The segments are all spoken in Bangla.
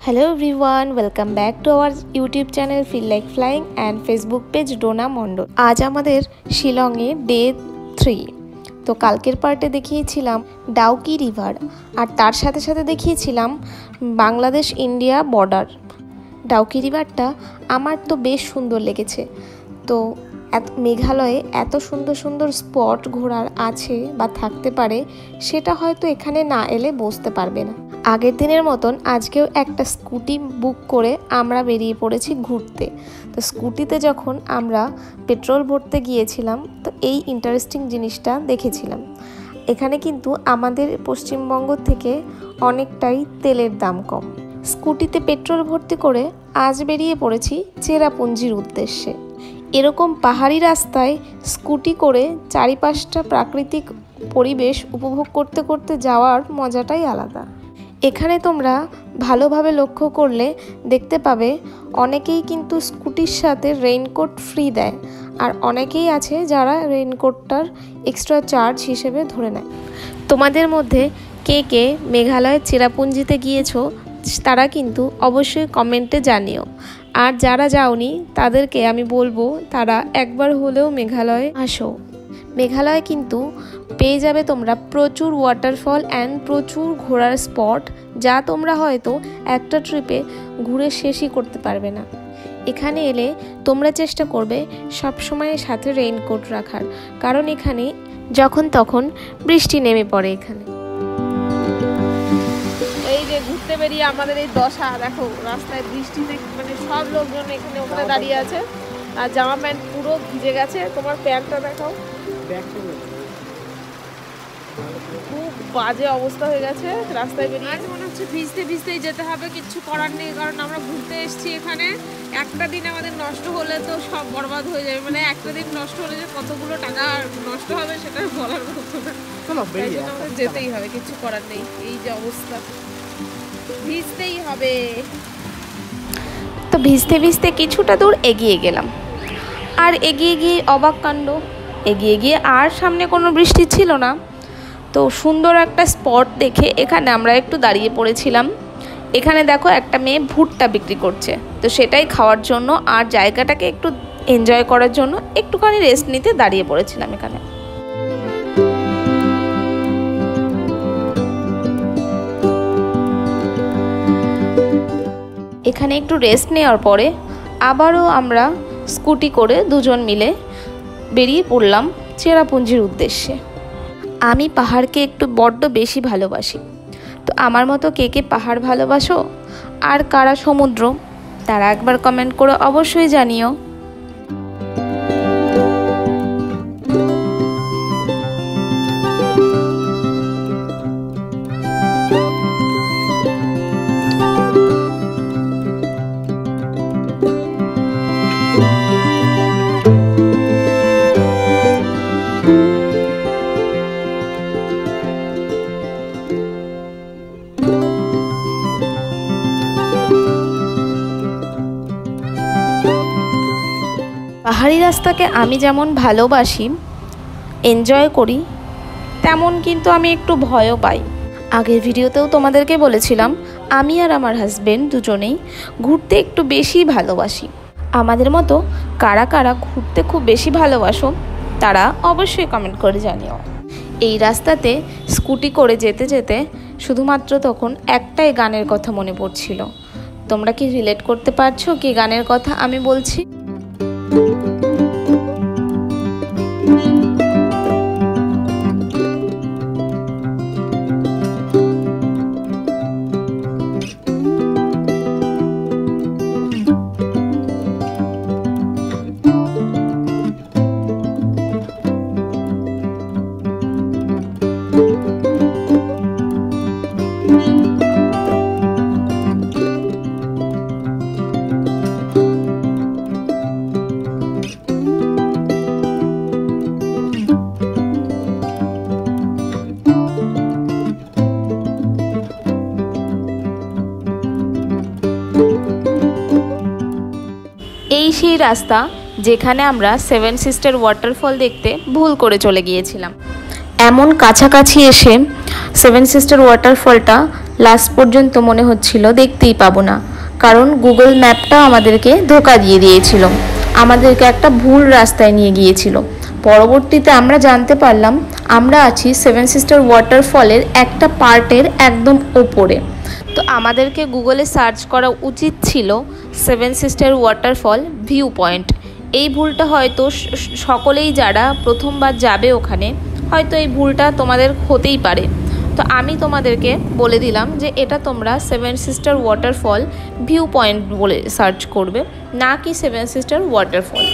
Hello everyone, welcome back to our YouTube channel Feel Like Flying and Facebook page Dona Mondol। आज আমাদের শিলংয়ে ডে 3। তো কালকের পার্টে দেখিয়েছিলাম ডাউকি রিভার আর তার সাথে সাথে দেখিয়েছিলাম বাংলাদেশ ইন্ডিয়া বর্ডার। ডাউকি রিভারটা আমার তো বেশ সুন্দর লেগেছে। তো মেঘালয়ে এত সুন্দর সুন্দর স্পট ঘোরার আছে বা থাকতে পারে সেটা হয়তো এখানে না এলে বুঝতে পারবে না। আগের দিনের মতন আজকেও একটা স্কুটি বুক করে আমরা বেরিয়ে পড়েছি ঘুরতে। তো স্কুটিতে যখন আমরা পেট্রোল ভরতে গিয়েছিলাম তো এই ইন্টারেস্টিং জিনিসটা দেখেছিলাম। এখানে কিন্তু আমাদের পশ্চিমবঙ্গ থেকে অনেকটাই তেলের দাম কম। স্কুটিতে পেট্রোল ভর্তি করে আজ বেরিয়ে পড়েছি চেরাপুঞ্জির উদ্দেশ্যে। এরকম পাহাড়ি রাস্তায় স্কুটি করে চারিপাশটা প্রাকৃতিক পরিবেশ উপভোগ করতে করতে যাওয়ার মজাটাই আলাদা। এখানে তোমরা ভালোভাবে লক্ষ্য করলে দেখতে পাবে অনেকেই কিন্তু স্কুটির সাথে রেইনকোট ফ্রি দেয়, আর অনেকেই আছে যারা রেইনকোটটার এক্সট্রা চার্জ হিসেবে ধরে নেয়। তোমাদের মধ্যে কে কে মেঘালয়ের চেরাপুঞ্জিতে গিয়েছো তারা কিন্তু অবশ্যই কমেন্টে জানিও। আর যারা যাওনি তাদেরকে আমি বলবো তারা একবার হলেও মেঘালয়ে আসো। মেঘালয়ে কিন্তু পেয়ে যাবে তোমরা প্রচুর ওয়াটারফল অ্যান্ড প্রচুর ঘোরার স্পট, যা তোমরা হয়তো একটা ট্রিপে ঘুরে শেষই করতে পারবে না। এখানে এলে তোমরা চেষ্টা করবে সবসময় সাথে রেইনকোট রাখার, কারণ এখানে যখন তখন বৃষ্টি নেমে পড়ে। এখানে এই যে ঘুরতে বেরিয়ে আমাদের এই দশা দেখো, রাস্তায় বৃষ্টিতে মানে সব লোকজন এখানে ওখানে দাঁড়িয়ে আছে আর জামা প্যান্ট পুরো ভিজে গেছে। তোমার প্যান্টটা দেখাও, খুব বাজে অবস্থা হয়ে গেছে রাস্তায় বেরিয়ে। আজ মনে হচ্ছে ভিজতে ভিজতেই যেতে হবে, কিচ্ছু করার নেই, কারণ আমরা ঘুরতে এসেছি এখানে। একটা দিন আমাদের নষ্ট হলে তো সব বরবাদ হয়ে যাবে, মানে একটা দিন নষ্ট হলে যে কতগুলো টাকা নষ্ট হবে সেটা বলার মতো না। তাই জন্য আমাদের যেতেই হবে, কিচ্ছু করার নেই। এই যে অবস্থা, ভিজতেই হবে। তো ভিজতে ভিজতে কিছুটা দূর এগিয়ে গেলাম, আর এগিয়ে গিয়ে অবাক কাণ্ড, এগিয়ে গিয়ে আর সামনে কোনো বৃষ্টি ছিল না। তো সুন্দর একটা স্পট দেখে এখানে আমরা একটু দাঁড়িয়ে পড়েছিলাম। এখানে দেখো একটা মেয়ে ভুট্টা বিক্রি করছে, তো সেটাই খাওয়ার জন্য আর জায়গাটাকে একটু এনজয় করার জন্য একটুখানি রেস্ট নিতে দাঁড়িয়ে পড়েছিলাম এখানে। এখানে একটু রেস্ট নেওয়ার পরে আবারও আমরা স্কুটি করে দুজন মিলে বেরিয়ে পড়লাম চেরাপুঞ্জির উদ্দেশ্যে। আমি পাহাড়কে একটু বড্ড বেশি ভালোবাসি। তো আমার মতো কে কে পাহাড় ভালোবাসো আর কারা সমুদ্র, তারা একবার কমেন্ট করে অবশ্যই জানিও। পাহাড়ি রাস্তাকে আমি যেমন ভালোবাসি, এনজয় করি, তেমন কিন্তু আমি একটু ভয়ও পাই। আগের ভিডিওতেও তোমাদেরকে বলেছিলাম আমি আর আমার হাজবেন্ড দুজনেই ঘুরতে একটু বেশি ভালোবাসি। আমাদের মতো কারা কারা ঘুরতে খুব বেশি ভালোবাসো তারা অবশ্যই কমেন্ট করে জানিও। এই রাস্তাতে স্কুটি করে যেতে যেতে শুধুমাত্র তখন একটাই গানের কথা মনে পড়ছিল। তোমরা কি রিলেট করতে পারছো কি গানের কথা আমি বলছি? এই সেই রাস্তা যেখানে আমরা সেভেন সিস্টার ওয়াটারফল দেখতে ভুল করে চলে গিয়েছিলাম। এমন কাছাকাছি এসে সেভেন সিস্টার ওয়াটারফলটা লাস্ট পর্যন্ত মনে হচ্ছিল দেখতেই পাবো না, কারণ গুগল ম্যাপটাও আমাদেরকে ধোঁকা দিয়ে দিয়েছিল, আমাদেরকে একটা ভুল রাস্তায় নিয়ে গিয়েছিল। পরবর্তীতে আমরা জানতে পারলাম আমরা আছি সেভেন সিস্টার ওয়াটারফলের একটা পার্টের একদম ওপরে। তো আমাদেরকে গুগলে সার্চ করা উচিত ছিল seven sister waterfall view point. এই ভুলটা হয়তো সকলেই যারা প্রথমবার যাবে ওখানে, হয়তো এই ভুলটা তোমাদের হতেই পারে। তো আমি তোমাদেরকে বলে দিলাম যে এটা তোমরা seven sister waterfall view point বলে সার্চ করবে, না কি সেভেন সিস্টার ওয়াটারফল।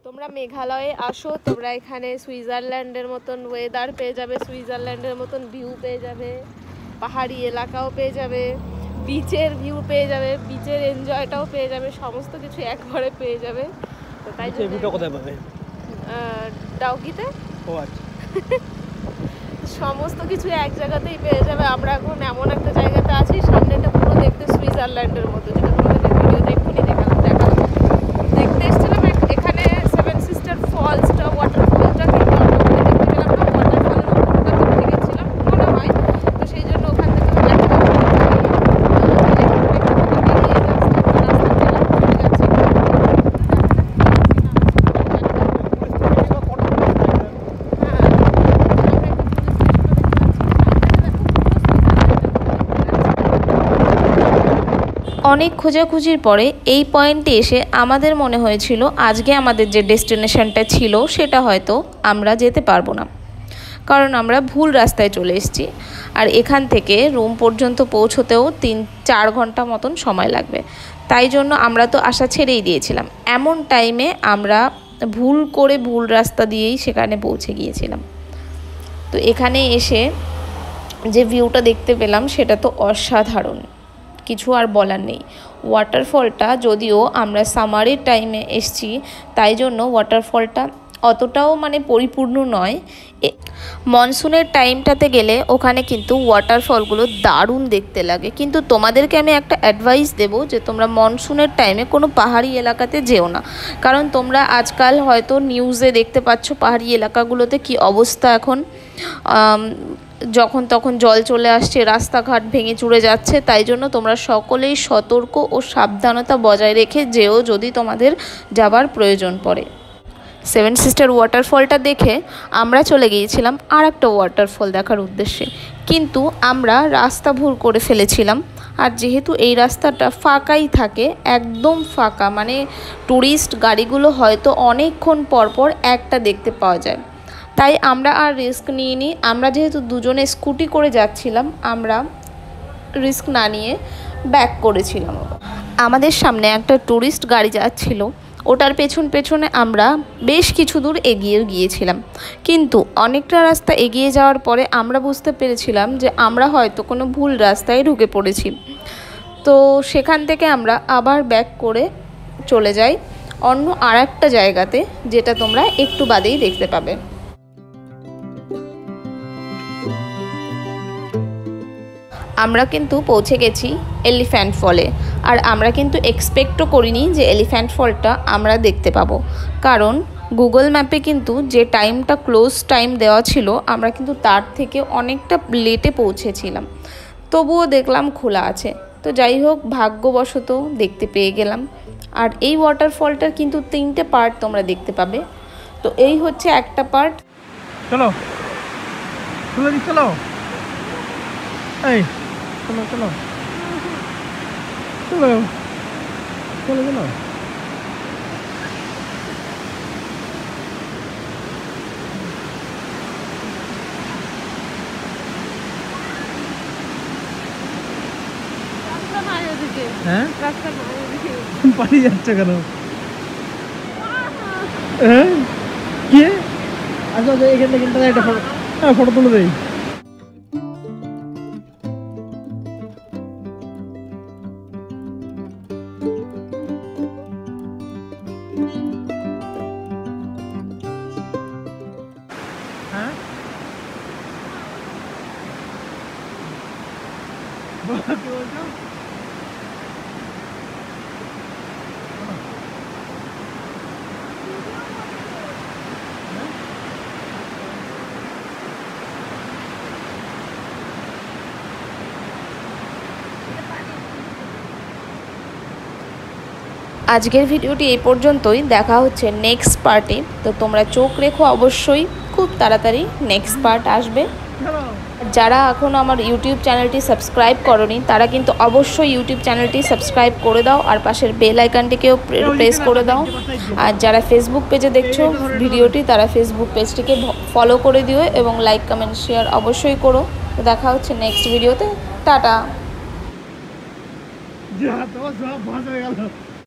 তোমরা মেঘালয়ে আসো, তোমরা এখানে সুইজারল্যান্ডের মতন ওয়েদার পেয়ে যাবে, সুইজারল্যান্ডের মতন ভিউ পেয়ে যাবে, পাহাড়ি এলাকাও পেয়ে যাবে, বিচের ভিউ পেয়ে যাবে, বিচের এনজয়টাও পেয়ে যাবে, সমস্ত কিছু একবারে পেয়ে যাবে। তো তাই ভিউটা কোথায় পাবে? ডাউকিতে। ও আচ্ছা। সমস্ত কিছু এক জায়গাতেই পেয়ে যাবে। আমরা এখন এমন একটা জায়গাতে আছি, সামনেটা পুরো দেখতে সুইজারল্যান্ডের মতো, যেটা তোমাদের ভিডিওতে এক্ষুনি দেখালাম। দেখতে এসেছিলাম এখানে সেভেন সিস্টার ফলসটা, ওয়াটারফলটা, কিন্তু আমরা ওখানে দেখতে পেলাম না, ওয়াটারফলের উপরটা উঠে গেছিলাম মনে হয়। তো সেই জন্য ওখান থেকে অনেক খোঁজাখুঁজির পরে এই পয়েন্টে এসে আমাদের মনে হয়েছিল আজকে আমাদের যে ডেস্টিনেশনটা ছিল সেটা হয়তো আমরা যেতে পারবো না, কারণ আমরা ভুল রাস্তায় চলে এসেছি। আর এখান থেকে রুম পর্যন্ত পৌঁছতেও 3-4 ঘন্টা মতন সময় লাগবে। তাই জন্য আমরা তো আশা ছেড়েই দিয়েছিলাম। এমন টাইমে আমরা ভুল রাস্তা দিয়েই সেখানে পৌঁছে গিয়েছিলাম। তো এখানে এসে যে ভিউটা দেখতে পেলাম সেটা তো অসাধারণ, কিছু আর বলার নেই। ওয়াটারফলটা যদিও আমরা সামারের টাইমে এসছি, তাই জন্য ওয়াটারফলটা অতটাও মানে পরিপূর্ণ নয়। মনসুনের টাইমটাতে গেলে ওখানে কিন্তু ওয়াটারফলগুলো দারুণ দেখতে লাগে। কিন্তু তোমাদেরকে আমি একটা অ্যাডভাইস দেবো যে তোমরা মনসুনের টাইমে কোনো পাহাড়ি এলাকাতে যেও না, কারণ তোমরা আজকাল হয়তো নিউজে দেখতে পাচ্ছ পাহাড়ি এলাকাগুলোতে কি অবস্থা এখন। যখন তখন জল চলে আসছে, রাস্তাঘাট ভেঙে চুরে যাচ্ছে। তাই জন্য তোমরা সকলেই সতর্ক ও সাবধানতা বজায় রেখে যেও যদি তোমাদের যাবার প্রয়োজন পড়ে। সেভেন সিস্টার ওয়াটারফলটা দেখে আমরা চলে গিয়েছিলাম আর একটা ওয়াটারফল দেখার উদ্দেশ্যে, কিন্তু আমরা রাস্তা ভুল করে ফেলেছিলাম। আর যেহেতু এই রাস্তাটা ফাঁকাই থাকে, একদম ফাঁকা, মানে ট্যুরিস্ট গাড়িগুলো হয়তো অনেকক্ষণ পরপর একটা দেখতে পাওয়া যায়, তাই আমরা আর রিস্ক নিইনি। আমরা যেহেতু দুজনে স্কুটি করে যাচ্ছিলাম, আমরা রিস্ক না নিয়ে ব্যাক করেছিলাম। আমাদের সামনে একটা ট্যুরিস্ট গাড়ি যাচ্ছিল, ওটার পেছনে আমরা বেশ কিছু দূর এগিয়ে গিয়েছিলাম। কিন্তু অনেকটা রাস্তা এগিয়ে যাওয়ার পরে আমরা বুঝতে পেরেছিলাম যে আমরা হয়তো কোনো ভুল রাস্তায় ঢুকে পড়েছি। তো সেখান থেকে আমরা আবার ব্যাক করে চলে যাই অন্য আর একটা জায়গাতে, যেটা তোমরা একটু বাদেই দেখতে পাবে। আমরা কিন্তু পৌঁছে গেছি এলিফ্যান্ট ফলে। আর আমরা কিন্তু এক্সপেক্টও করিনি যে এলিফ্যান্ট ফলটা আমরা দেখতে পাবো, কারণ গুগল ম্যাপে কিন্তু যে টাইমটা ক্লোজ টাইম দেওয়া ছিল, আমরা কিন্তু তার থেকে অনেকটা লেটে পৌঁছেছিলাম। তবুও দেখলাম খোলা আছে। তো যাই হোক, ভাগ্যবশত দেখতে পেয়ে গেলাম। আর এই ওয়াটারফলটার কিন্তু 3টে পার্ট তোমরা দেখতে পাবে। তো এই হচ্ছে একটা পার্ট। চলো চলো এই চলো চলো চলো চলো চলো হ্যাঁ পানি যাচ্ছে কেন? হ্যাঁ কি আচ্ছা এখান থেকে একটা ফটো তুলে দেই। কি বলছো? আজকের ভিডিওটি এই পর্যন্তই, দেখা হচ্ছে নেক্সট পার্টে। তো তোমরা চোখ রেখো, অবশ্যই খুব তাড়াতাড়ি নেক্সট পার্ট আসবে। যারা এখনও আমার ইউটিউব চ্যানেলটি সাবস্ক্রাইব করনি তারা কিন্তু অবশ্যই ইউটিউব চ্যানেলটি সাবস্ক্রাইব করে দাও, আর পাশের বেল আইকনটিকেও প্রেস করে দাও। আর যারা ফেসবুক পেজে দেখছো ভিডিওটি তারা ফেসবুক পেজটিকে ফলো করে দিও এবং লাইক কমেন্ট শেয়ার অবশ্যই করো। তো দেখা হচ্ছে নেক্সট ভিডিওতে। টাটা। যা তোমার সব ভালো হয়ে গেল।